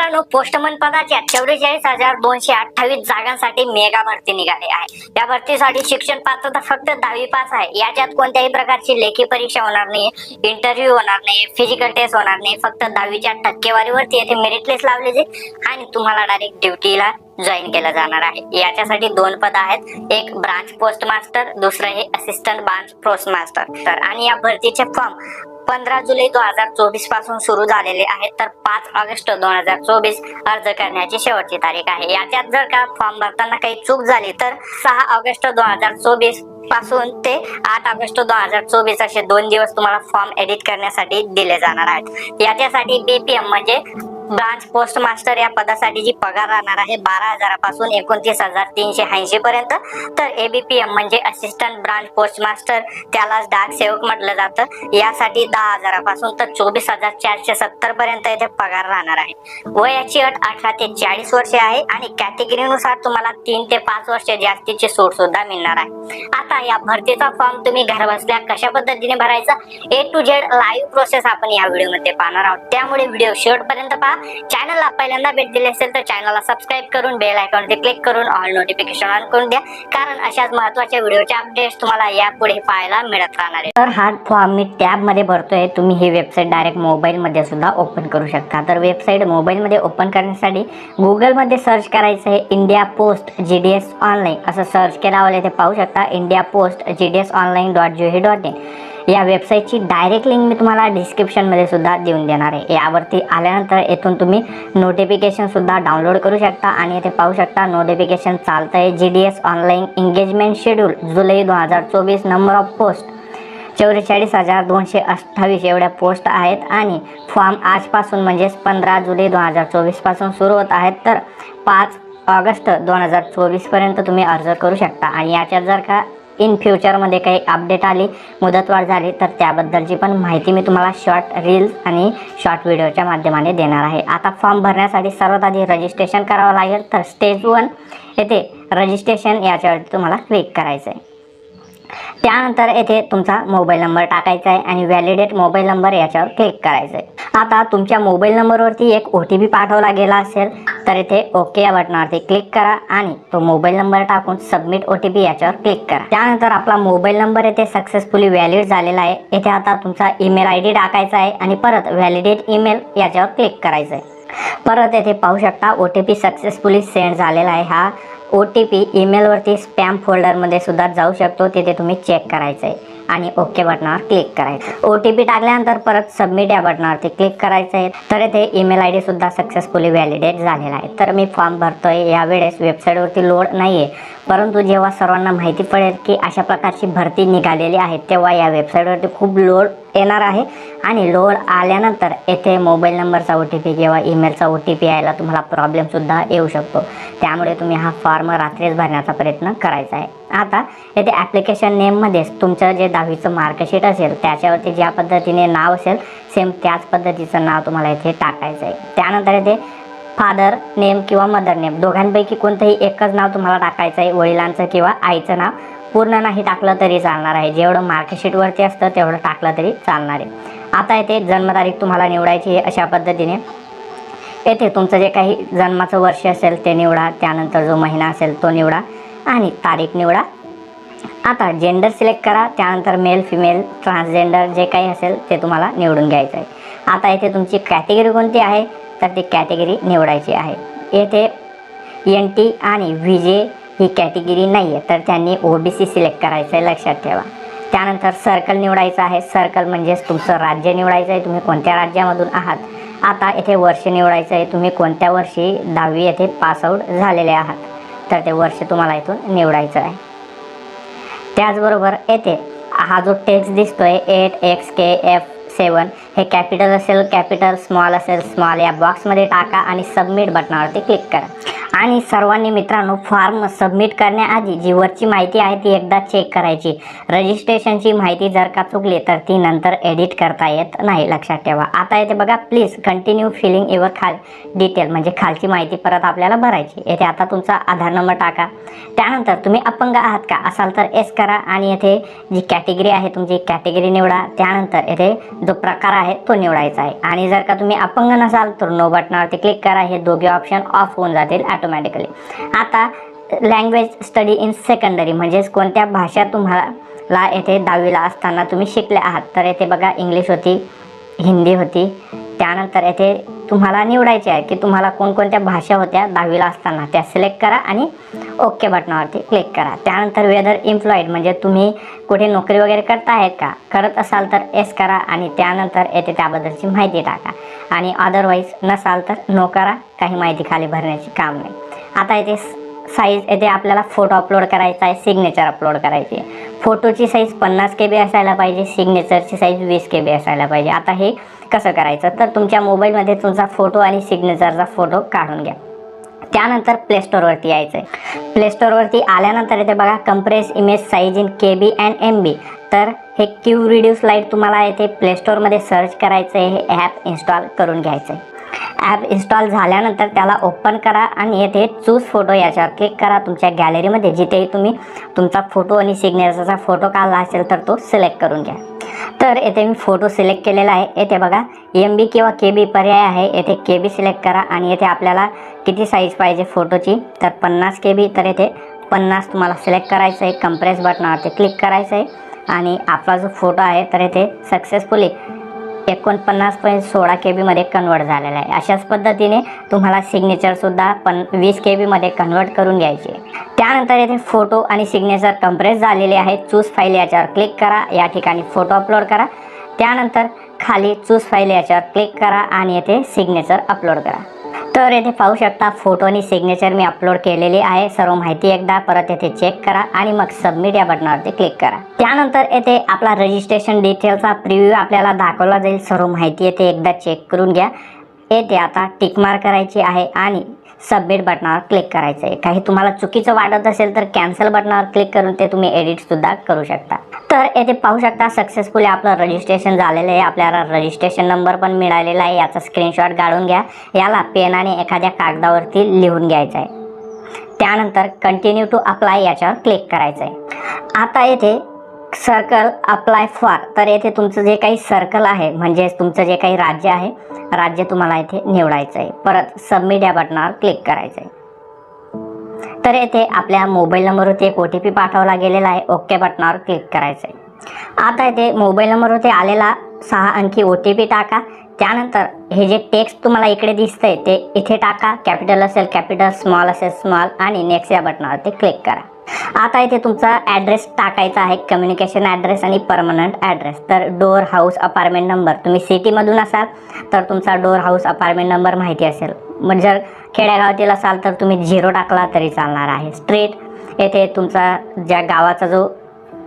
मित्रांनो, पोस्टमन पदाच्या 44,228 जागांसाठी मेगा भरती निघाली आहे। या भरतीसाठी शिक्षण पात्रता फक्त 10वी पास आहे। याच्यात कोणत्याही प्रकारची लेखी परीक्षा होणार नाही, इंटरव्ह्यू होणार नाही, फिजिकल टेस्ट होणार नाही। फक्त 10वीच्या टक्केवारीवरती येथे मेरिट लिस्ट लावली जाईल आणि तुम्हाला डायरेक्ट ड्युटीला जॉईन केलं जाणार आहे। याच्यासाठी 2 पद आहेत, एक ब्रांच पोस्ट मास्टर, दुसरं हे असिस्टंट ब्रांच पोस्ट मास्टर। आणि या भरतीचे फॉर्म 15 जुलै 2024 पासून सुरू झालेले आहेत, तर 5 ऑगस्ट 2024 अर्ज करण्याची शेवटची तारीख आहे। याच्यात जर का फॉर्म भरताना काही चूक झाली तर 6 ऑगस्ट 2024 पासून ते 8 ऑगस्ट 2024 असे 2 दिवस तुम्हाला फॉर्म एडिट करण्यासाठी दिले जाणार आहेत। याच्यासाठी बीपीएम म्हणजे ब्रांच पोस्ट मास्टर या पदासाठी जी पगार राहणार आहे 12,000 पासून 29,380 पर्यंत, तर एबीपीएम म्हणजे असिस्टंट ब्रांच पोस्ट मास्टर, त्यालाच डाक सेवक म्हटलं जातं, यासाठी 10,000 पासून तर 24,470 पर्यंत येथे पगार राहणार आहे। वयाची अट 18 ते 40 वर्षे आहे आणि कॅटेगरीनुसार तुम्हाला 3 ते 5 वर्षे जास्तीची सूट सुद्धा मिळणार आहे। आता या भरतीचा फॉर्म तुम्ही घर बसल्या कशा पद्धतीने भरायचा A to Z live process आपण या व्हिडिओ मध्ये पाहणार आहोत, त्यामुळे व्हिडिओ शेवटपर्यंत पहा। चॅनलला पहिल्यांदा भेट दिली असेल तर चॅनलला सबस्क्राइब करून बेल आयकॉनवर क्लिक करून ऑल नोटिफिकेशन ऑन करून द्या, कारण अशाच महत्त्वाच्या व्हिडिओचे अपडेट्स तुम्हाला यापुढे पाहायला मिळत राहणार आहे। तर हा फॉर्म मी टॅब मध्ये भरतोय, तुम्ही ही वेबसाईट डायरेक्ट मोबाईल मध्ये सुद्धा ओपन करू शकता। तर वेबसाईट मोबाईल मध्ये ओपन करण्यासाठी गुगल मध्ये सर्च करायचं आहे इंडिया पोस्ट GDS ऑनलाईन, असं सर्च केल्यावर इथे पाहू शकता इंडिया पोस्ट GDSonline.gov.in या वेबसाईटची डायरेक्ट लिंक मी तुम्हाला डिस्क्रिप्शन मध्ये सुद्धा देऊन देणार आहे। यावरती आल्यानंतर येथून तुम्ही नोटिफिकेशन सुद्धा डाउनलोड करू शकता आणि इथे पाहू शकता नोटिफिकेशन चालतंय। GDS online engagement schedule July 2024, number of post 44,228 एवढ्या पोस्ट आहेत आणि फॉर्म आजपासून म्हणजेच 15 जुलै 2024 पासून सुरू होत आहेत, तर 5 ऑगस्ट 2024 पर्यंत तुम्ही अर्ज करू शकता। आणि याच्यात जर का इन फ्युचरमध्ये काही अपडेट आली, मुदतवाढ झाली, तर त्याबद्दलची पण माहिती मी तुम्हाला शॉर्ट रील्स आणि शॉर्ट व्हिडिओच्या माध्यमाने देणार आहे। आता फॉर्म भरण्यासाठी सर्वात आधी रजिस्ट्रेशन करावं लागेल, तर स्टेज 1 येथे रजिस्ट्रेशन याच्यावरती तुम्हाला क्लिक करायचं आहे। त्यानंतर येथे तुमचा मोबाईल नंबर टाकायचा आहे आणि व्हॅलिडेट मोबाईल नंबर याच्यावर क्लिक करायचं आहे। आता तुमच्या मोबाईल नंबरवरती एक OTP पाठवला गेला असेल तर इथे ओके या बटनावरती क्लिक करा आणि तो मोबाईल नंबर टाकून सबमिट OTP याच्यावर क्लिक करा। त्यानंतर आपला मोबाईल नंबर येथे सक्सेसफुली व्हॅलिड झालेला आहे। येथे आता तुमचा ईमेल ID टाकायचा आहे आणि परत व्हॅलिडेट ईमेल याच्यावर क्लिक करायचं आहे। परत येथे पाहू शकता OTP सक्सेसफुली सेंड झालेला आहे। हा OTP ईमेलवरती स्पॅम फोल्डरमध्ये सुद्धा जाऊ शकतो, तिथे तुम्ही चेक करायचं आहे आणि ओके बटनावर क्लिक करायचं। OTP टाकल्यानंतर परत सबमिट या बटनावरती क्लिक करायचं आहे, तर इथे ईमेल ID सुद्धा सक्सेसफुली व्हॅलिडेट झालेला आहे। तर मी फॉर्म भरतोय, यावेळेस वेबसाईटवरती लोड नाही आहे, परंतु जेव्हा सर्वांना माहिती पडेल की अशा प्रकारची भरती निघालेली आहे तेव्हा या वेबसाईटवरती खूप लोड येणार आहे आणि लोड आल्यानंतर येथे मोबाईल नंबरचा OTP किंवा ईमेलचा OTP यायला तुम्हाला प्रॉब्लेमसुद्धा येऊ शकतो, त्यामुळे तुम्ही हा फॉर्म रात्रीच भरण्याचा प्रयत्न करायचा आहे। आता येथे ॲप्लिकेशन नेममध्येच तुमचं जे 10वीचं मार्कशीट असेल त्याच्यावरती ज्या पद्धतीने नाव असेल सेम त्याच पद्धतीचं नाव तुम्हाला इथे टाकायचं आहे। त्यानंतर इथे फादर नेम किंवा मदर नेम दोघांपैकी कोणतंही एकच नाव तुम्हाला टाकायचं आहे, वडिलांचं किंवा आईचं नाव पूर्ण नाही टाकलं तरी चालणार आहे, जेवढं मार्कशीटवरती असतं तेवढं टाकलं तरी चालणार आहे। आता इथे जन्मतारीख तुम्हाला निवडायची आहे अशा पद्धतीने, येथे तुमचं जे काही जन्माचं वर्ष असेल ते निवडा, त्यानंतर जो महिना असेल तो निवडा आणि तारीख निवडा। आता जेंडर सिलेक्ट करा, त्यानंतर मेल फिमेल ट्रान्सजेंडर जे काही असेल ते तुम्हाला निवडून घ्यायचं आहे। आता इथे तुमची कॅटेगरी कोणती आहे तर ती कॅटेगरी निवडायची आहे। येथे NT आणि VJ ही कॅटेगरी नाही आहे, तर त्यांनी OBC सिलेक्ट करायचं आहे, लक्षात ठेवा। त्यानंतर सर्कल निवडायचं आहे, सर्कल म्हणजेच तुमचं राज्य निवडायचं आहे, तुम्ही कोणत्या राज्यामधून आहात। आता येथे वर्ष निवडायचं आहे, तुम्ही कोणत्या वर्षी 10वी येथे पासआउट झालेले आहात, तर ते वर्ष तुम्हाला इथून निवडायचं आहे। त्याचबरोबर येथे हा जो टेक्स्ट दिसतोय 8XKF7 हे कॅपिटल असेल कॅपिटल, स्मॉल असेल स्मॉल, या बॉक्समध्ये टाका आणि सबमिट बटनावरती क्लिक करा। आणि सर्वांनी मित्रांनो फॉर्म सबमिट करण्याआधी जी वरची माहिती आहे ती एकदा चेक करायची। रजिस्ट्रेशनची माहिती जर का चुकली तर ती नंतर एडिट करता येत नाही, लक्षात ठेवा। आता येथे बघा please continue filling your detail म्हणजे खालची माहिती परत आपल्याला भरायची। येथे आता तुमचा आधार नंबर टाका, त्यानंतर तुम्ही अपंग आहात का असाल तर S करा आणि येथे जी कॅटेगरी आहे तुमची कॅटेगरी निवडा। त्यानंतर येथे जो प्रकार आहे आहे तो निवडायचा आहे. आणि जर का तुम्ही अपंग नसाल तर नो बटनावरती क्लिक करा. हे दोघे ऑप्शन ऑफ होऊन जातील ऑटोमॅटिकली. आता लँग्वेज स्टडी इन सेकंडरी म्हणजेच कोणत्या भाषा तुम्हाला येथे 10वीला असताना तुम्ही शिकले आहात. तर येथे बघा इंग्लिश होती, हिंदी होती. त्यानंतर येथे तुम्हाला निवडायचे आहे की तुम्हाला कोणकोणत्या भाषा होत्या 10वीला असताना त्या सिलेक्ट करा आणि ओके बटनावरती क्लिक करा. त्यानंतर वेदर एम्प्लॉईड म्हणजे तुम्ही कुठे नोकरी वगैरे करता आहेत का, करत असाल तर एस करा आणि त्यानंतर येथे त्याबद्दलची माहिती टाका. आणि अदरवाईज नसाल तर नो करा, काही माहिती खाली भरण्याची काम नाही. आता येथे साईज येथे आपल्याला फोटो अपलोड करायचा आहे, सिग्नेचर अपलोड करायची आहे. फोटोची साईज 50 KB असायला पाहिजे, सिग्नेचरची साईज 20 KB असायला पाहिजे. आता हे कसं करायचं तर तुमच्या मोबाईलमध्ये तुमचा फोटो आणि सिग्नेचरचा फोटो काढून घ्या. त्यानंतर प्ले स्टोअरवरती यायचं आहे. प्ले स्टोअरवरती आल्यानंतर इथे बघा compress image size in KB and MB. तर हे क्यू रिड्यूस लाईट तुम्हाला इथे प्ले स्टोअरमध्ये सर्च करायचं आहे. हे ॲप इन्स्टॉल करून घ्यायचं आहे. ॲप इन्स्टॉल झाल्यानंतर त्याला ओपन करा आणि येथे चूज फोटो याच्यावर क्लिक करा. तुमच्या गॅलरीमध्ये जिथेही तुम्ही तुमचा फोटो आणि सिग्नेचरचा फोटो काढला असेल तर तो सिलेक्ट करून घ्या. तर येथे मी फोटो सिलेक्ट केलेला आहे. येथे बघा MB किंवा KB पर्याय आहे. येथे KB सिलेक्ट करा आणि येथे आपल्याला किती साईज पाहिजे फोटोची तर 50 KB. तर येथे 50 तुम्हाला सिलेक्ट करायचं आहे. कंप्रेस बटनावरती क्लिक करायचं आहे आणि आपला जो फोटो आहे तर येथे सक्सेसफुली 49.16 KB मध्ये कन्वर्ट झालेला आहे. अशाच पद्धतीने तुम्हाला सिग्नेचरसुद्धा 20 KB मध्ये कन्वर्ट करून घ्यायचे. त्यानंतर येथे फोटो आणि सिग्नेचर कंप्रेस झालेले आहेत. चूज फाईल याच्यावर क्लिक करा. या ठिकाणी फोटो अपलोड करा. त्यानंतर खाली चूज फाईल याच्यावर क्लिक करा आणि येथे सिग्नेचर अपलोड करा. तर येथे पाहू शकता फोटो आणि सिग्नेचर मी अपलोड केलेली आहे. सर्व माहिती एकदा परत येथे चेक करा आणि मग सबमिट या बटनावरती क्लिक करा. त्यानंतर येथे आपला रजिस्ट्रेशन डिटेलचा प्रिव्ह्यू आपल्याला दाखवला जाईल. सर्व माहिती येथे एकदा चेक करून घ्या. येथे आता टिक मार्क करायची आहे आणि सबमिट बटनावर क्लिक करायचं आहे. काही तुम्हाला चुकीचं वाटत असेल तर कॅन्सल बटनावर क्लिक करून ते तुम्ही एडिटसुद्धा करू शकता. तर येथे पाहू शकता सक्सेसफुली आपलं रजिस्ट्रेशन झालेलं आहे. आपल्याला रजिस्ट्रेशन नंबर पण मिळालेला आहे. याचा स्क्रीनशॉट काढून घ्या. याला पेन आणि एखाद्या कागदावरती लिहून घ्यायचं आहे. त्यानंतर कंटिन्यू टू अप्लाय याच्यावर क्लिक करायचं आहे. आता येथे सर्कल अप्लाय फॉर तर येथे तुमचं जे काही सर्कल आहे म्हणजे तुमचं जे काही राज्य आहे राज्य तुम्हाला इथे निवडायचं आहे. परत सबमिट या बटनावर क्लिक करायचं आहे. तर येथे आपल्या मोबाईल नंबरवरती एक OTP पाठवला गेलेला आहे. ओके बटनावर क्लिक करायचं आहे. आता इथे मोबाईल नंबरवरती आलेला 6 अंकी OTP टाका. त्यानंतर हे जे टेक्स्ट तुम्हाला इकडे दिसतंय ते इथे टाका. कॅपिटल असेल कॅपिटल, स्मॉल असेल स्मॉल आणि नेक्स्ट या बटनावरती क्लिक करा. आता इथे तुमचा ॲड्रेस टाकायचा आहे. कम्युनिकेशन ॲड्रेस आणि परमनंट ॲड्रेस. तर डोर हाऊस अपार्टमेंट नंबर तुम्ही सिटीमधून असाल तर तुमचा डोर हाऊस अपार्टमेंट नंबर माहिती असेल. मग जर खेड्यागावातील असाल तर तुम्ही 0 टाकला तरी चालणार आहे. स्ट्रीट येथे तुमचा ज्या गावाचा जो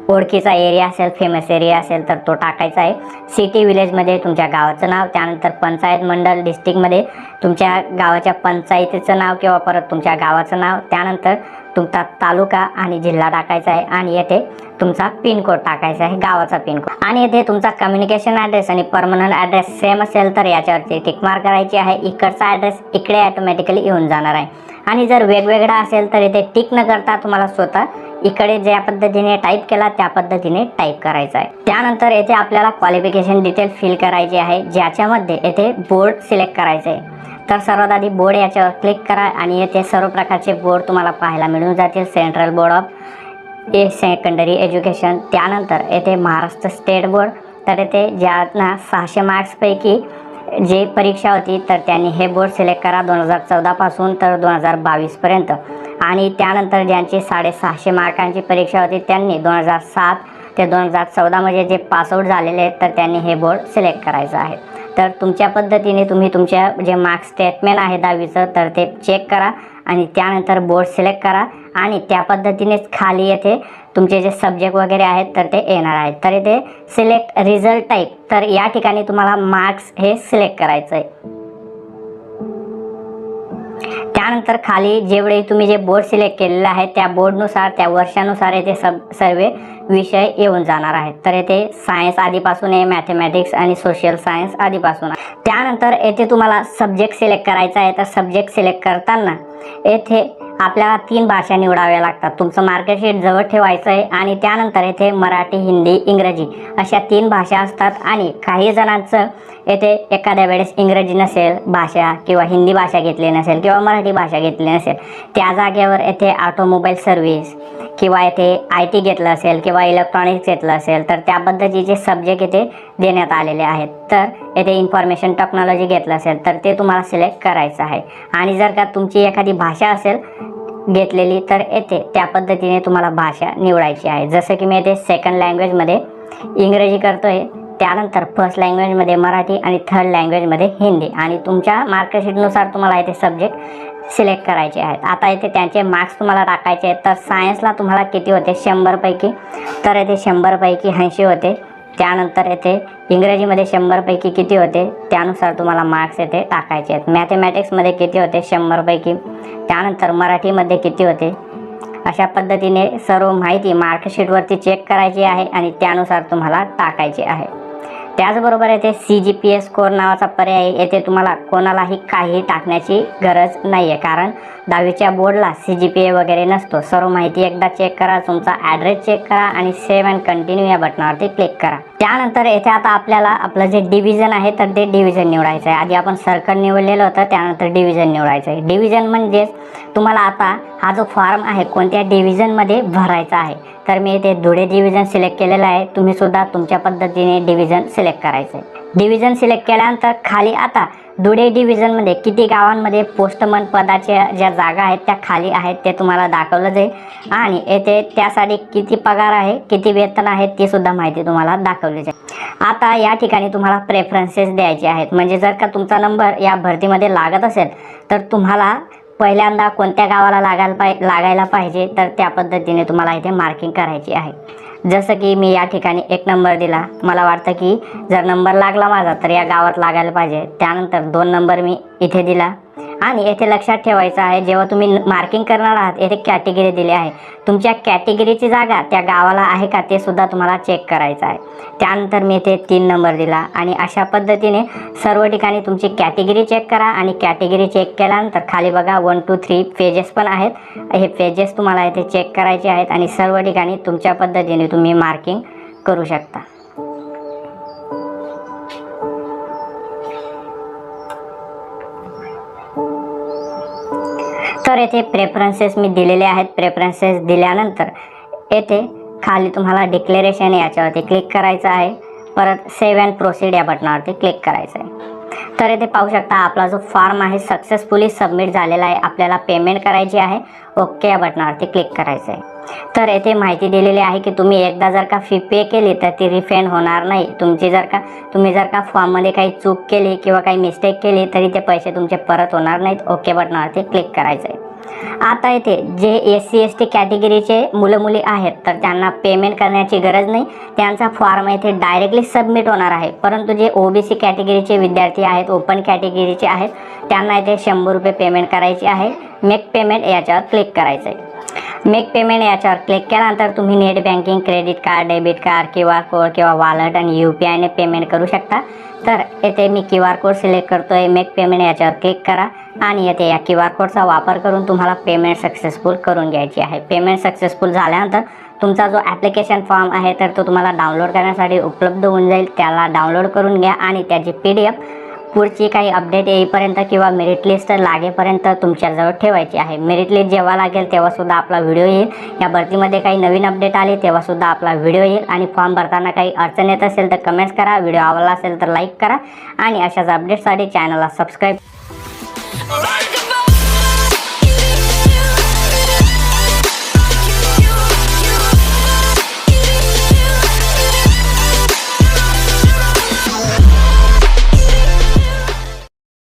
ओळखीचा एरिया असेल, फेमस एरिया असेल तर तो टाकायचा आहे. सिटी विलेजमध्ये तुमच्या गावाचं नाव. त्यानंतर पंचायत मंडल डिस्ट्रिक्टमध्ये तुमच्या गावाच्या पंचायतीचं नाव किंवा परत तुमच्या गावाचं नाव. त्यानंतर तुमचा तालुका आणि जिल्हा टाकायचा आहे आणि येथे तुमचा पिनकोड टाकायचा आहे, गावाचा पिनकोड. आणि येथे तुमचा कम्युनिकेशन ॲड्रेस आणि परमनंट ॲड्रेस सेम असेल तर याच्यावरती टिक मार्क करायची आहे. इकडचा ॲड्रेस इकडे ऑटोमॅटिकली येऊन जाणार आहे. आणि जर वेगवेगळा असेल तर इथे टिक न करता तुम्हाला स्वतः इकडे ज्या पद्धतीने टाईप केला त्या पद्धतीने टाईप करायचं आहे. त्यानंतर येथे आपल्याला क्वालिफिकेशन डिटेल फिल करायची आहे ज्याच्यामध्ये येथे बोर्ड सिलेक्ट करायचं आहे. तर सर्वात आधी बोर्ड याच्यावर क्लिक करा आणि येथे सर्व प्रकारचे बोर्ड तुम्हाला पाहायला मिळून जातील. Central board of secondary education. त्यानंतर येथे महाराष्ट्र स्टेट बोर्ड. तर येथे ज्यांना 600 मार्क्सपैकी जे परीक्षा होती तर त्यांनी हे बोर्ड सिलेक्ट करा 2014 पासून तर 2022 पर्यंत. आणि त्यानंतर ज्यांची 650 मार्कांची परीक्षा होती त्यांनी 2007 ते 2014 म्हणजे जे पासआउट झालेले आहेत तर त्यांनी हे बोर्ड सिलेक्ट करायचं आहे. तर तुमच्या पद्धतीने तुम्ही तुमच्या जे मार्क्स स्टेटमेंट आहे 10वीचं तर ते चेक करा आणि त्यानंतर बोर्ड सिलेक्ट करा आणि त्या पद्धतीनेच खाली येथे तुमचे जे सब्जेक्ट वगैरे आहेत तर ते येणार आहेत. तर इथे सिलेक्ट रिझल्ट टाईप तर या ठिकाणी तुम्हाला मार्क्स हे सिलेक्ट करायचं आहे. त्यानंतर खाली जेवढे तुम्ही जे बोर्ड सिलेक्ट केलेलं आहे त्या बोर्डनुसार त्या वर्षानुसार येथे सर्व विषय येऊन जाणार आहेत. तर येथे सायन्स आधीपासून आहे, मॅथमॅटिक्स आणि सोशल सायन्स आधीपासून आहे. त्यानंतर येथे तुम्हाला सब्जेक्ट सिलेक्ट करायचा आहे. तर सब्जेक्ट सिलेक्ट करताना येथे आपल्याला 3 भाषा निवडाव्या लागतात. तुमचं मार्कशीट जवळ ठेवायचं आहे आणि त्यानंतर येथे मराठी, हिंदी, इंग्रजी अशा 3 भाषा असतात. आणि काही जणांचं येथे एखाद्या वेळेस इंग्रजी नसेल भाषा किंवा हिंदी भाषा घेतली नसेल किंवा मराठी भाषा घेतली नसेल, त्या जागेवर येथे ऑटोमोबाईल सर्व्हिस किंवा येथे IT घेतलं असेल किंवा इलेक्ट्रॉनिक्स घेतलं असेल तर त्या पद्धतीचे सब्जेक्ट येथे देण्यात आलेले आहेत. तर येथे इन्फॉर्मेशन टेक्नॉलॉजी घेतलं असेल तर ते तुम्हाला सिलेक्ट करायचं आहे. आणि जर का तुमची एखादी भाषा असेल घेतलेली तर येथे त्या पद्धतीने तुम्हाला भाषा निवडायची आहे. जसं की मी येथे सेकंड लँग्वेजमध्ये इंग्रजी करतोय, त्यानंतर फर्स्ट लँग्वेजमध्ये मराठी आणि थर्ड लँग्वेजमध्ये हिंदी. आणि तुमच्या मार्कशीटनुसार तुम्हाला इथे सब्जेक्ट सिलेक्ट करायचे आहेत. आता इथे त्यांचे मार्क्स तुम्हाला टाकायचे आहेत. तर सायन्सला तुम्हाला किती होते 100 पैकी, तर येथे 100 पैकी 80 होते. त्यानंतर येथे इंग्रजीमध्ये 100 पैकी किती होते त्यानुसार तुम्हाला मार्क्स येथे टाकायचे आहेत. मॅथमॅटिक्समध्ये किती होते 100 पैकी, त्यानंतर मराठीमध्ये किती होते, अशा पद्धतीने सर्व माहिती मार्कशीटवरती चेक करायची आहे आणि त्यानुसार तुम्हाला टाकायचे आहे. त्याचबरोबर येथे CGPA स्कोअर नावाचा पर्याय आहे. येथे तुम्हाला कोणालाही काही टाकण्याची गरज नाही आहे, कारण 10वीच्या बोर्डला CGPA वगैरे नसतो. सर्व माहिती एकदा चेक करा, तुमचा ॲड्रेस चेक करा आणि सेव्ह अँड कंटिन्यू या बटनावरती क्लिक करा. त्यानंतर येथे आता आपल्याला आपलं जे डिव्हिजन आहे तर ते डिव्हिजन निवडायचं आहे. आधी आपण सर्कल निवडलेलं होतं, त्यानंतर डिव्हिजन निवडायचं आहे. डिव्हिजन म्हणजेच तुम्हाला आता हा जो फॉर्म आहे कोणत्या डिव्हिजनमध्ये भरायचा आहे. तर मी इथे धुळे डिव्हिजन सिलेक्ट केलेलं आहे. तुम्ही सुद्धा तुमच्या पद्धतीने डिव्हिजन सिलेक्ट करायचं आहे. डिव्हिजन सिलेक्ट केल्यानंतर खाली आता धुळे डिव्हिजनमध्ये किती गावांमध्ये पोस्टमन पदाच्या ज्या जागा आहेत त्या खाली आहेत ते तुम्हाला दाखवलं जाईल. आणि येथे त्यासाठी किती पगार आहे, किती वेतन आहे ती सुद्धा माहिती तुम्हाला दाखवली जाईल. आता या ठिकाणी तुम्हाला प्रेफरन्सेस द्यायचे आहेत. म्हणजे जर का तुमचा नंबर या भरतीमध्ये लागत असेल तर तुम्हाला पहिल्यांदा कोणत्या गावाला लागायला पाहिजे तर त्या पद्धतीने तुम्हाला इथे मार्किंग करायची आहे. जसं की मी या ठिकाणी 1 नंबर दिला. मला वाटतं की जर नंबर लागला माझा तर या गावात लागायला पाहिजे. त्यानंतर 2 नंबर मी इथे दिला. आणि येथे लक्षात ठेवायचं आहे जेव्हा तुम्ही मार्किंग करणार आहात येथे कॅटेगरी दिली आहे. तुमच्या कॅटेगरीची जागा त्या गावाला आहे का ते सुद्धा तुम्हाला चेक करायचं आहे. त्यानंतर मी इथे 3 नंबर दिला. आणि अशा पद्धतीने सर्व ठिकाणी तुमची कॅटेगरी चेक करा. आणि कॅटेगरी चेक केल्यानंतर खाली बघा 1 2 3 पेजेस पण आहेत. हे पेजेस तुम्हाला इथे चेक करायचे आहेत आणि सर्व ठिकाणी तुमच्या पद्धतीने तुम्ही मार्किंग करू शकता. तर येथे प्रेफरन्सेस मी दिलेले आहेत. प्रेफरन्सेस दिल्यानंतर येथे खाली तुम्हाला डिक्लेरेशन याच्यावरती क्लिक करायचं आहे. परत सेव्ह अँड प्रोसीड या बटनावरती क्लिक करायचं आहे. तर येथे पाहू शकता आपला जो फॉर्म आहे सक्सेसफुली सबमिट झालेला आहे. आपल्याला पेमेंट करायची आहे. ओके या बटनावरती क्लिक करायचं आहे. तर येथे माहिती दिलेली आहे की तुम्ही एकदा जर का फी पे केली तर ती रिफंड होणार नाही. तुम्ही जर का फॉर्ममध्ये काही चूक केली किंवा काही मिस्टेक केली तरी ते पैसे तुमचे परत होणार नाहीत. ओके बटनावरती क्लिक करायचं आहे. आता येथे जे SC ST कॅटेगरीचे मुलं मुली आहेत तर त्यांना पेमेंट करण्याची गरज नाही. त्यांचा फॉर्म येथे डायरेक्टली सबमिट होणार आहे. परंतु जे OBC कॅटेगरीचे विद्यार्थी आहेत, ओपन कॅटेगरीचे आहेत, त्यांना इथे 100 रुपये पेमेंट करायची आहे. मेक पेमेंट याच्यावर क्लिक करायचं आहे. मेक पेमेंट याच्यावर क्लिक केल्यानंतर तुम्ही net banking, credit card, debit card, QR code किंवा वॉलेट आणि UPI ने पेमेंट करू शकता. तर येथे मी QR कोड सिलेक्ट करतोय. मेक पेमेंट याच्यावर क्लिक करा आणि येथे या QR कोडचा वापर करून तुम्हाला पेमेंट सक्सेसफुल करून घ्यायची आहे. पेमेंट सक्सेसफुल झाल्यानंतर तुमचा जो ॲप्लिकेशन फॉर्म आहे तर तो तुम्हाला डाउनलोड करण्यासाठी उपलब्ध होऊन जाईल. त्याला डाउनलोड करून घ्या आणि त्याची PDF पुढची काही अपडेट येईपर्यंत किंवा मेरिट लिस्ट लागेपर्यंत तुमच्याजवळ ठेवायची आहे. मेरिट लिस्ट जेव्हा लागेल तेव्हासुद्धा आपला व्हिडिओ येईल. या भरतीमध्ये काही नवीन अपडेट आले तेव्हासुद्धा आपला व्हिडिओ येईल. आणि फॉर्म भरताना काही अडचण येत असेल तर कमेंट्स करा. व्हिडिओ आवडला असेल तर लाईक करा आणि अशाच अपडेटसाठी चॅनलला सबस्क्राईब